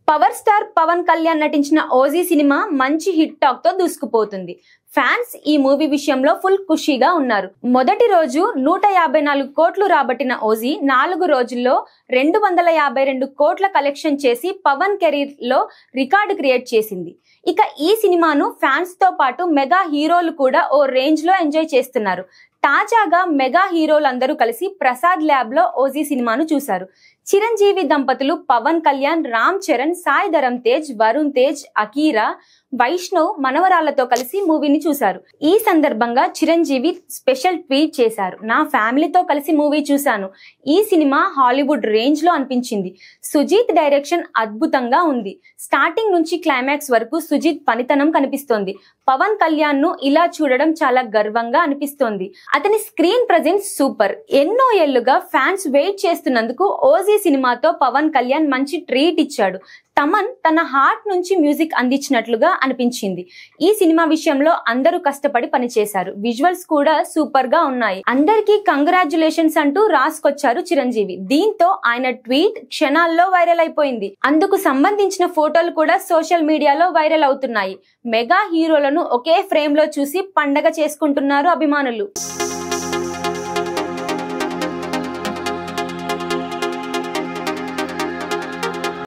Power star Pawan Kalyan నటించిన OG cinema మంచి hit talk తో దూసుకుపోతుంది. ఫ్యాన్స్ ఈ మూవీ విషయంలో ఫుల్ ఖుషీగా ఉన్నారు. మొదటి రోజు 154 కోట్లు రాబట్టిన ఓజీ 4 రోజుల్లో 252 కోట్ల కలెక్షన్ చేసి పవన్ కెరీర్ లో రికార్డు క్రియేట్ చేసింది. ఇక ఈ సినిమాను ఫ్యాన్స్ తో పాటు మెగా హీరోలు కూడా ఓ రేంజ్ లో ఎంజాయ్ చేస్తున్నారు. తాజాగా మెగా హీరోలందరూ కలిసి ప్రసాద్ ల్యాబ్ లో ఓజీ సినిమాను చూశారు. చిరంజీవి దంపతులు పవన్ కళ్యాణ్, రామ్ చరణ్, సాయి ధరమ్ తేజ్, వరుణ్ తేజ్, అకీరా, వైష్ణవ్ మనవరాళ్లతో కలిసి మూవీని చూశారు. ఈ సందర్భంగా చిరంజీవి స్పెషల్ ట్వీట్ చేశారు. నా ఫ్యామిలీతో కలిసి మూవీ చూశాను. ఈ సినిమా హాలీవుడ్ రేంజ్ లో అనిపించింది. సుజీత్ డైరెక్షన్ అద్భుతంగా ఉంది. స్టార్టింగ్ నుంచి క్లైమాక్స్ వరకు సుజీత్ పనితనం కనిపిస్తోంది. పవన్ కళ్యాణ్ ను ఇలా చూడడం చాలా గర్వంగా అనిపిస్తోంది. అతని స్క్రీన్ ప్రెజెన్స్ సూపర్. ఎన్నో ఏళ్లుగా ఫ్యాన్స్ వెయిట్ చేస్తున్నందుకు ఓజీ సినిమాతో పవన్ కళ్యాణ్ మంచి ట్రీట్ ఇచ్చాడు. తమన్ తన హార్ట్ నుంచి మ్యూజిక్ అందించినట్లుగా అనిపించింది. ఈ సినిమా విషయంలో అందరూ కష్టపడి పనిచేశారు. విజువల్స్ కూడా సూపర్ గా ఉన్నాయి. అందరికీ కంగ్రాచ్యులేషన్స్ అంటూ రాసుకొచ్చారు చిరంజీవి. దీంతో ఆయన ట్వీట్ క్షణాల్లో వైరల్ అయిపోయింది. అందుకు సంబంధించిన ఫోటోలు కూడా సోషల్ మీడియాలో వైరల్ అవుతున్నాయి. మెగా హీరోలను ఒకే ఫ్రేమ్ లో చూసి పండగ చేసుకుంటున్నారు అభిమానులు.